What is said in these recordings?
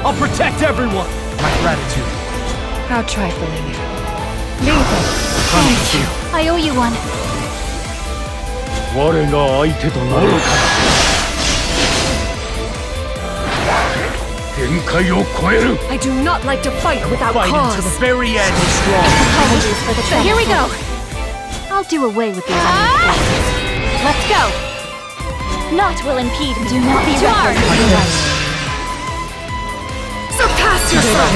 I'll protect everyone! My gratitude. How trifling. Lethal. Thank you. I owe you one. 我が相手となる。限界を超える。 I do not like to fight without Fight cause. until the very end. Apologies for the trouble. Here we go. I'll do away with these unequal. Let's go. Naught will impede me. Do not be reckless. Surpass yourself!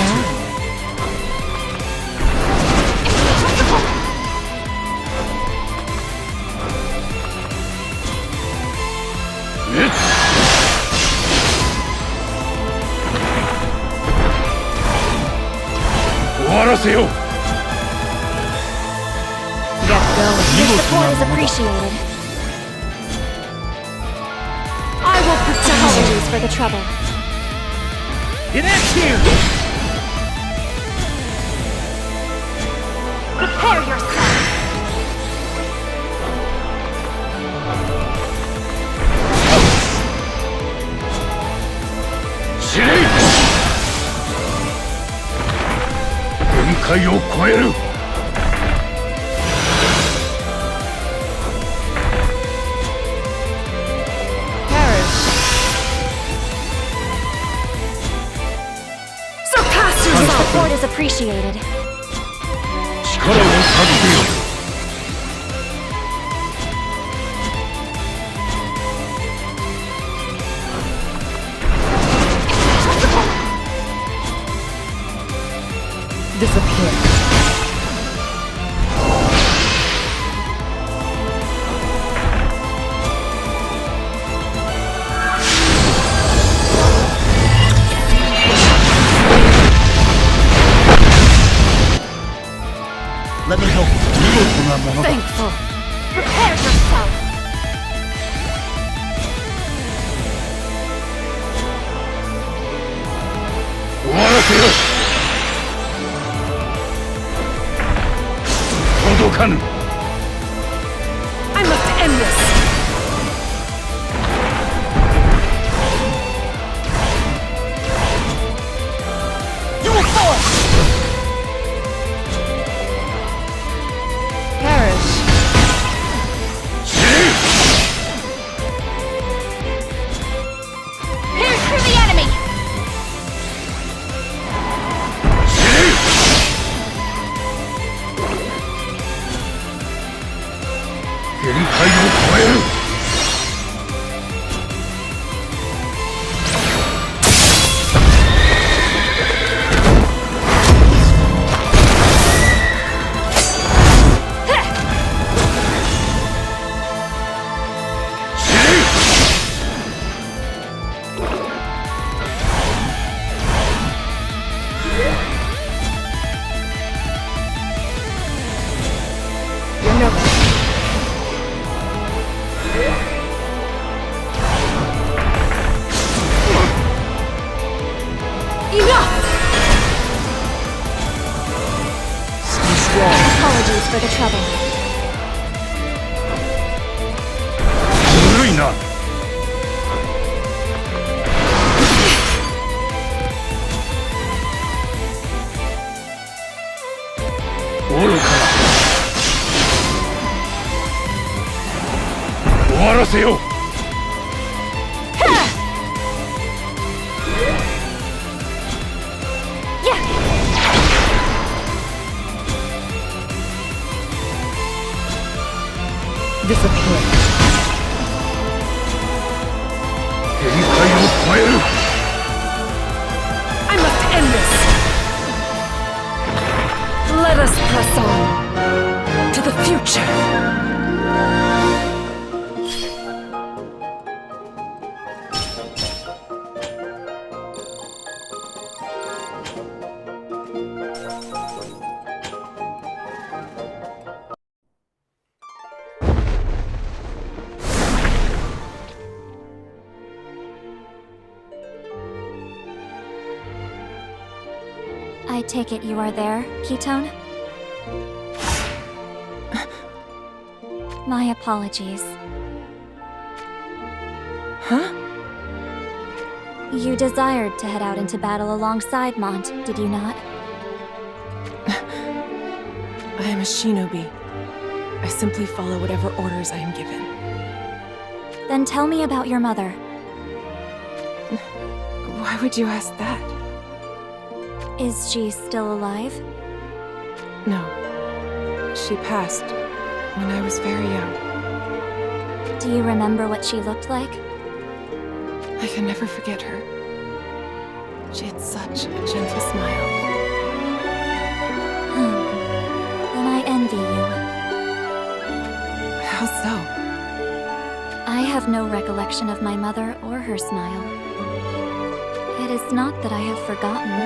Get going. Your support is appreciated. I will protect you. Apologies for the trouble. It ends here. Prepare yourself. Perish. Surpass Your yourself! support is appreciated. 力を授けよ。 Disappear. Let me help you. Thankful. Prepare yourself. I must end this. You will fall. Perish. Pierce through the enemy. You're no. Enough! Stay strong. Apologies for the trouble. ずるいな。 愚かな。終わらせよう。 Disappear. 限界を超える。 I must end this. Let us press on to the future. I take it you are there, Ketone? My apologies. Huh? You desired to head out into battle alongside Mont, did you not? I am a shinobi. I simply follow whatever orders I am given. Then tell me about your mother. Why would you ask that? Is she still alive? No. She passed when I was very young. Do you remember what she looked like? I can never forget her. She had such a gentle smile. Then I envy you. How so? I have no recollection of my mother or her smile. It is not that I have forgotten.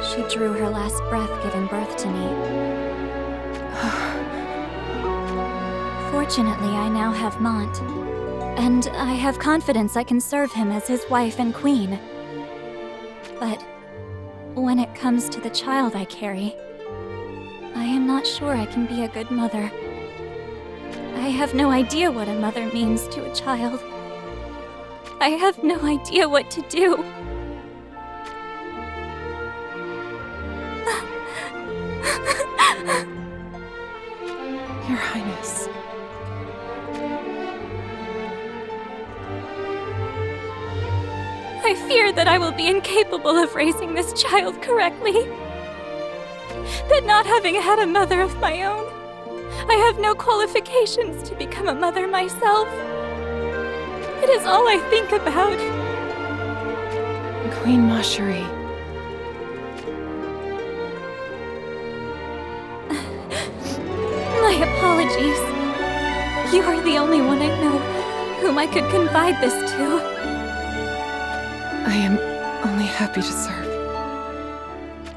She drew her last breath giving birth to me. Fortunately, I now have Mont, and I have confidence I can serve him as his wife and queen. But when it comes to the child I carry, I am not sure I can be a good mother. I have no idea what a mother means to a child. I have no idea what to do. Your Highness. I fear that I will be incapable of raising this child correctly. That not having had a mother of my own, I have no qualifications to become a mother myself. It is all I think about. Queen Mashuri. My apologies. You are the only one I know whom I could confide this to. I am only happy to serve.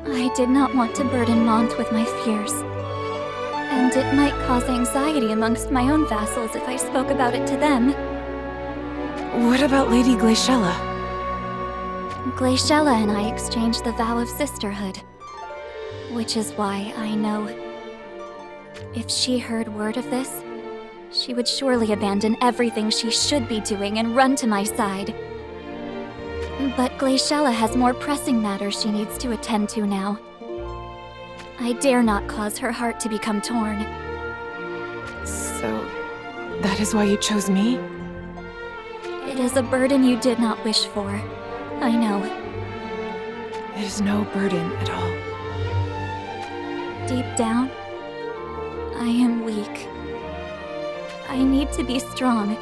I did not want to burden Mont with my fears. And it might cause anxiety amongst my own vassals if I spoke about it to them. What about Lady Glaciella? Glaciella and I exchanged the vow of sisterhood. Which is why I know if she heard word of this, she would surely abandon everything she should be doing and run to my side. But Glaciella has more pressing matters she needs to attend to now. I dare not cause her heart to become torn. So, that is why you chose me? It is a burden you did not wish for. I know. It is no burden at all. Deep down, I am weak. I need to be strong,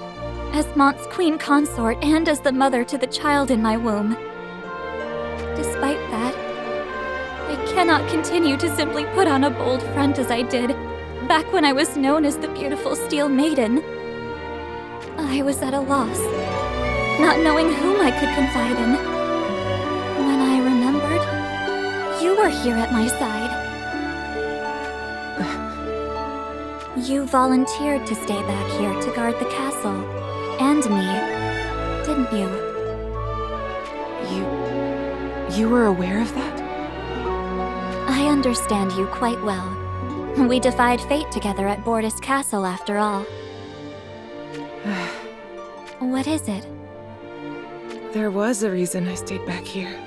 as Mont's queen consort and as the mother to the child in my womb. Despite that, I cannot continue to simply put on a bold front as I did back when I was known as the beautiful Steel Maiden. I was at a loss, not knowing whom I could confide in. When I remembered, you were here at my side. You volunteered to stay back here to guard the castle, and me, didn't you? You were aware of that? I understand you quite well. We defied fate together at Bordis Castle, after all. What is it? There was a reason I stayed back here.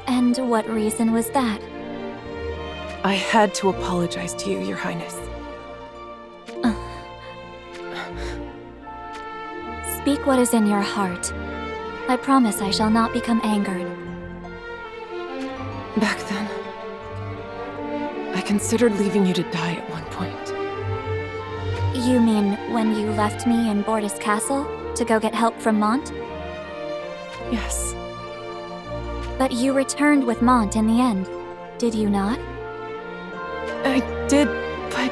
And what reason was that? I had to apologize to you, Your Highness. Speak what is in your heart. I promise I shall not become angered. Back then, I considered leaving you to die at one point. You mean when you left me in Bordis Castle to go get help from Mont? Yes. But you returned with Mont in the end, did you not? I did, but...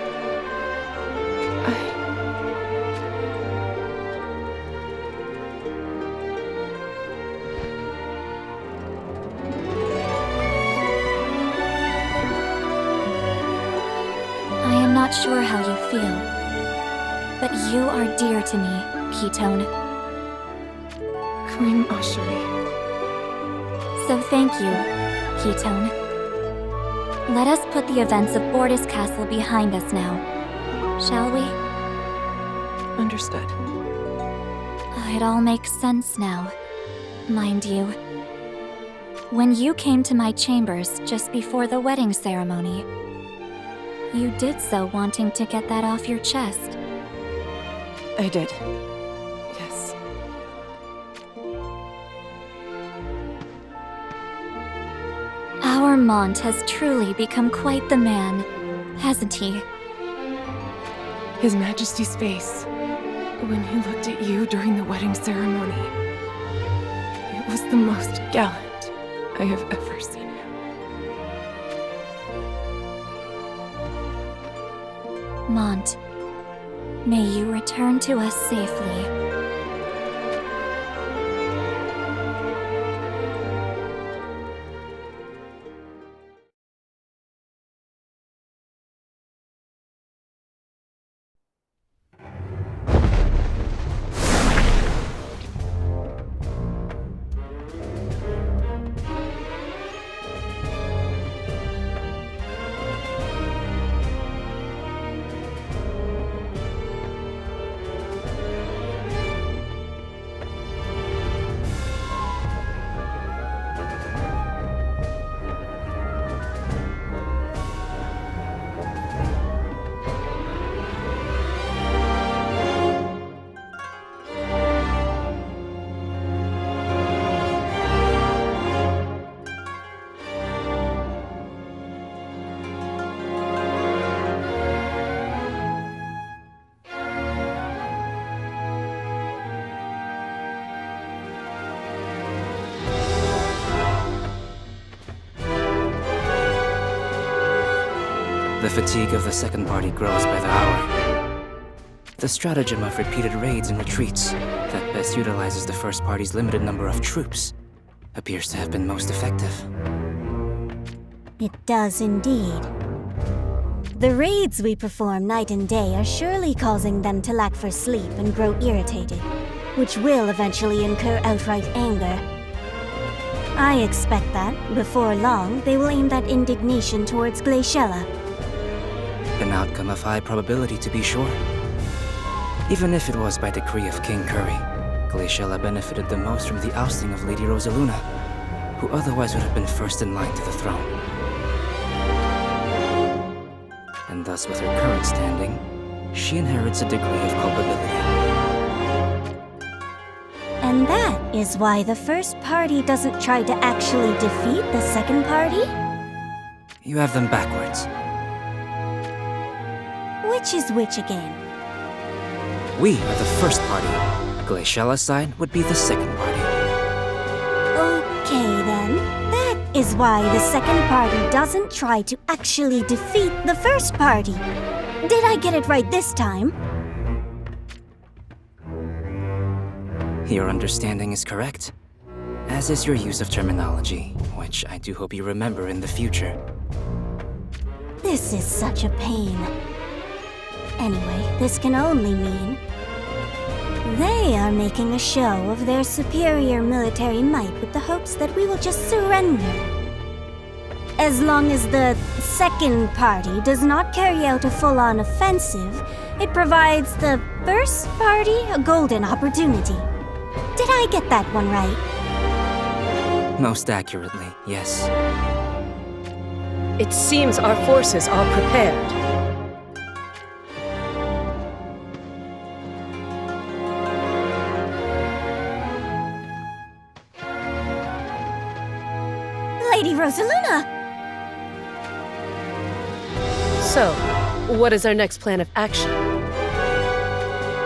I am not sure how you feel, but you are dear to me, Ketone. Queen Ashuri. So thank you, Ketone. Let us put the events of Bordis Castle behind us now, shall we? Understood. It all makes sense now. mind you. When you came to my chambers just before the wedding ceremony, you did so wanting to get that off your chest. I did. Yes. Our Mont has truly become quite the man, hasn't he? His Majesty's face, when he looked at you during the wedding ceremony, it was the most gallant I have ever seen him. Mont, may you return to us safely. The fatigue of the second party grows by the hour. The stratagem of repeated raids and retreats that best utilizes the first party's limited number of troops appears to have been most effective. It does indeed. The raids we perform night and day are surely causing them to lack for sleep and grow irritated, which will eventually incur outright anger. I expect that, before long, they will aim that indignation towards Glaciella. An outcome of high probability, to be sure. Even if it was by decree of King Curry, Glaciella benefited the most from the ousting of Lady Rosaluna, who otherwise would have been first in line to the throne. And thus, with her current standing, she inherits a degree of culpability. And that is why the first party doesn't try to actually defeat the second party? You have them backwards. Which is which again? We are the first party. Glaciella's side would be the second party. Okay then. That is why the second party doesn't try to actually defeat the first party. Did I get it right this time? Your understanding is correct, as is your use of terminology, which I do hope you remember in the future. This is such a pain. Anyway, this can only mean they are making a show of their superior military might with the hopes that we will just surrender. As long as the second party does not carry out a full-on offensive, it provides the first party a golden opportunity. Did I get that one right? Most accurately, yes. It seems our forces are prepared. Lady Rosaluna! So, what is our next plan of action?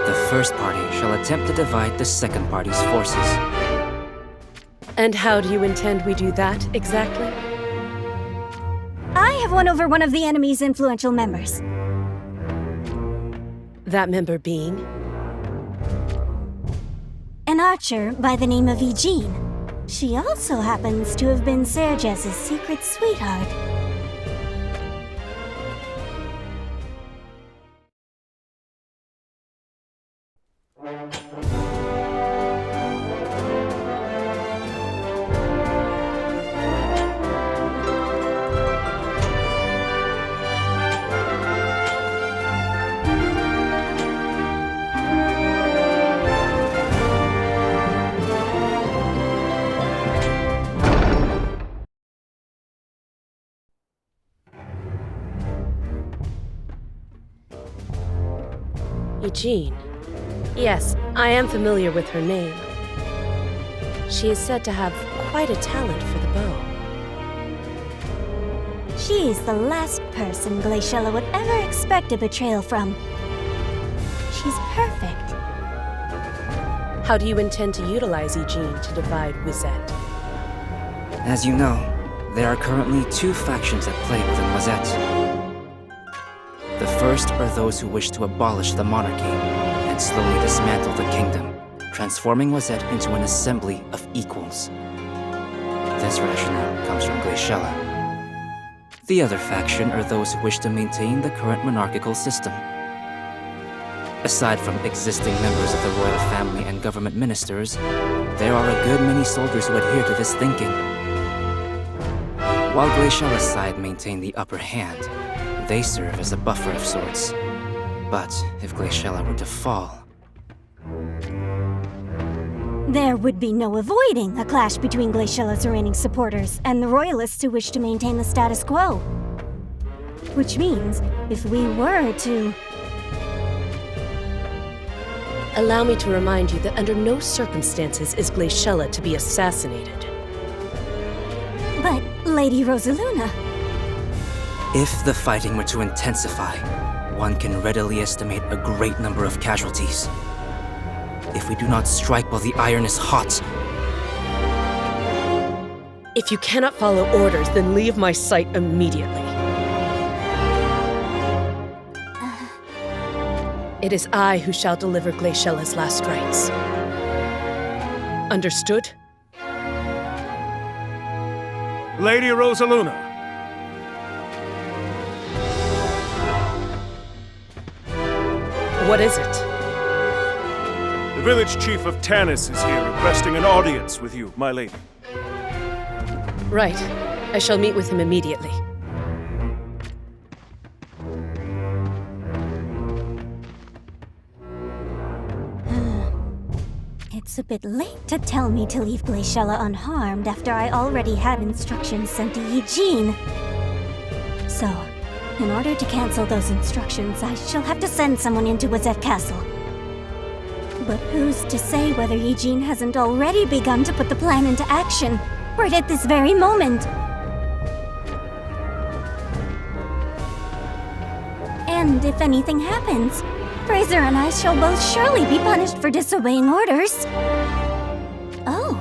The first party shall attempt to divide the second party's forces. And how do you intend we do that, exactly? I have won over one of the enemy's influential members. That member being? An archer by the name of Eugene. She also happens to have been Serges's secret sweetheart. Jean. Yes, I am familiar with her name. She is said to have quite a talent for the bow. She's the last person Glaciella would ever expect a betrayal from. She's perfect. How do you intend to utilize Eugene to divide Wizette? As you know, there are currently two factions at play within Wizette. The first are those who wish to abolish the monarchy and slowly dismantle the kingdom, transforming Wizette into an assembly of equals. This rationale comes from Glaciella. The other faction are those who wish to maintain the current monarchical system. Aside from existing members of the royal family and government ministers, there are a good many soldiers who adhere to this thinking. While Glaciella's side maintain the upper hand, they serve as a buffer of sorts. But if Glaciella were to fall... There would be no avoiding a clash between Glaciella's reigning supporters and the royalists who wish to maintain the status quo. Which means, if we were to... Allow me to remind you that under no circumstances is Glaciella to be assassinated. But, Lady Rosaluna... If the fighting were to intensify, one can readily estimate a great number of casualties. If we do not strike while the iron is hot... If you cannot follow orders, then leave my sight immediately. It is I who shall deliver Glaciella's last rites. Understood? Lady Rosaluna. What is it? The village chief of Tanis is here requesting an audience with you, my lady. Right. I shall meet with him immediately. It's a bit late to tell me to leave Glaciella unharmed after I already had instructions sent to Eugene. So, in order to cancel those instructions, I shall have to send someone into Wizette Castle. But who's to say whether Eugene hasn't already begun to put the plan into action, right at this very moment? And if anything happens, Fraser and I shall both surely be punished for disobeying orders. Oh,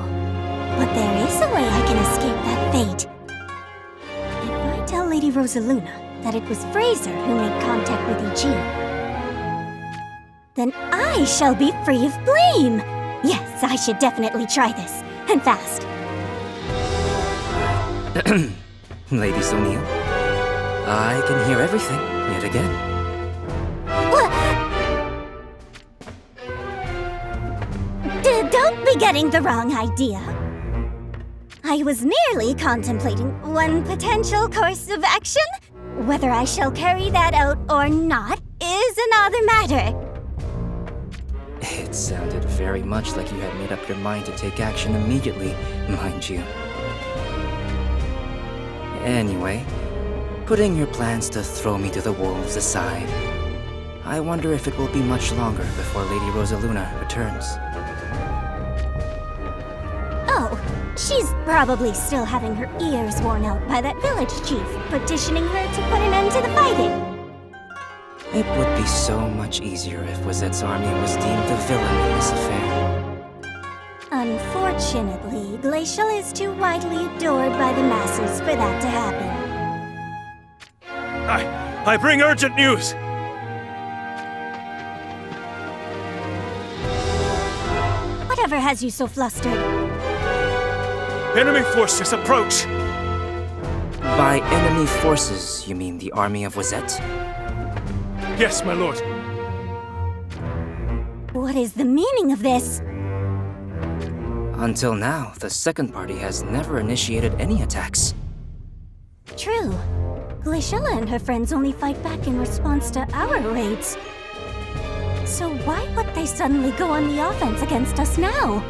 but there is a way I can escape that fate. If I tell Lady Rosaluna that it was Fraser who made contact with Eugene, then I shall be free of blame. Yes, I should definitely try this, and fast. Lady O'Neill, I can hear everything, yet again. Don't be getting the wrong idea. I was merely contemplating one potential course of action. Whether I shall carry that out or not is another matter. It sounded very much like you had made up your mind to take action immediately, mind you. Anyway, putting your plans to throw me to the wolves aside, I wonder if it will be much longer before Lady Rosaluna returns. Oh, she's probably still having her ears worn out by that village chief, petitioning her to put an end to the fighting. It would be so much easier if Wizette's army was deemed the villain in this affair. Unfortunately, Glaciella is too widely adored by the masses for that to happen. I bring urgent news! Whatever has you so flustered? Enemy forces approach! By enemy forces, you mean the army of Wizette? Yes, my lord. What is the meaning of this? Until now, the second party has never initiated any attacks. True. Glaciella and her friends only fight back in response to our raids. So why would they suddenly go on the offense against us now?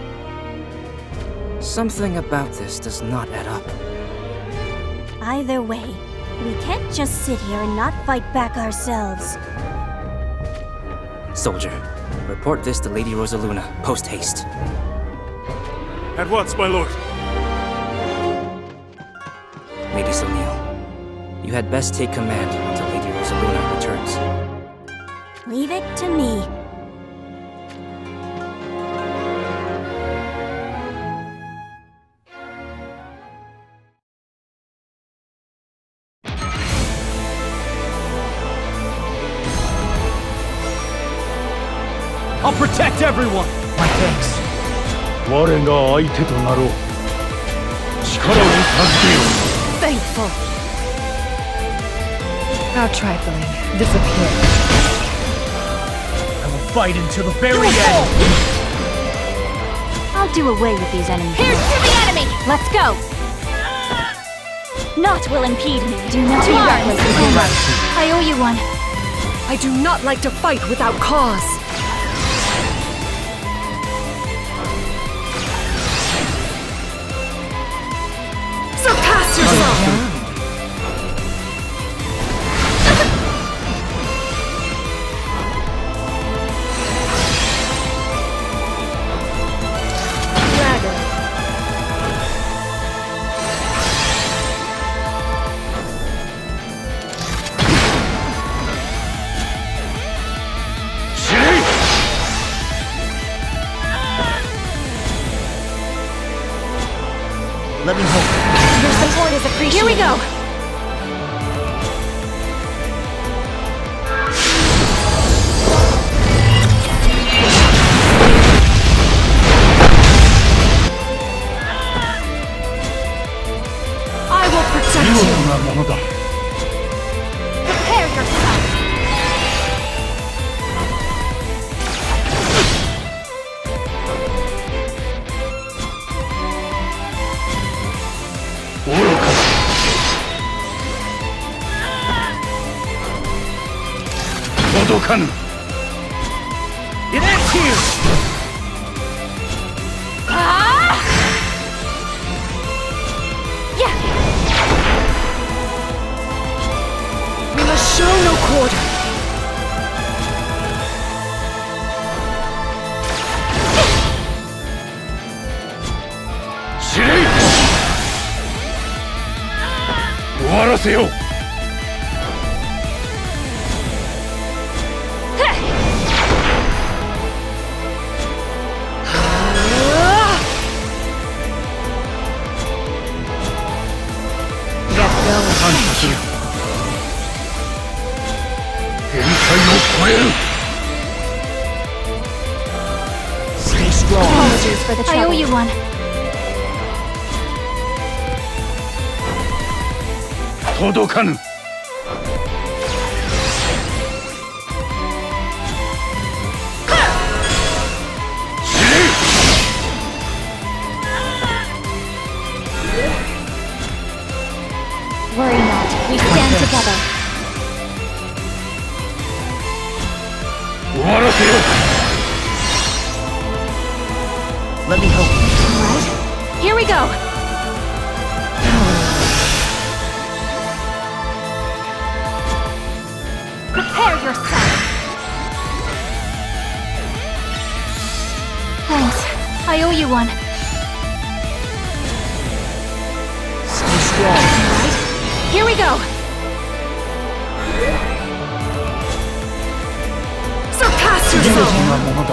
Something about this does not add up. Either way, we can't just sit here and not fight back ourselves. Soldier, report this to Lady Rosaluna, post-haste. At once, my lord. Lady Sonil, you had best take command until Lady Rosaluna returns. Leave it to me. I'll protect everyone! My thanks. 我が相手となろう。力を授けよう。 Thankful. Our trifling disappear. I will fight until the very end! I'll do away with these enemies. Here's to the enemy! Let's go! Naught will impede me. Do not be reckless with your life. I owe you one. I do not like to fight without cause. Surpass yourself! Dragon. Let me help. Your support is appreciated. Here we go! I will protect 見 you. 事なものだ。 Prepare yourself! 愚かだ。届かぬ。 It ends here! Yeah! We must show no quarter. Shirei! 終わらせよう。 感謝する。限界を超える。 Stay strong. Apologies for the trouble. I owe you one. 届かぬ。 Worry not. We stand together. 終わらせよう。 Let me help you. Right? Here we go! Prepare yourself! Thanks. I owe you one. Stay strong. Here we go! Surpass 見事 yourself! なものだ。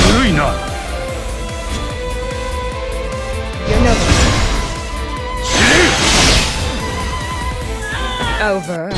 ずるいな。 Over.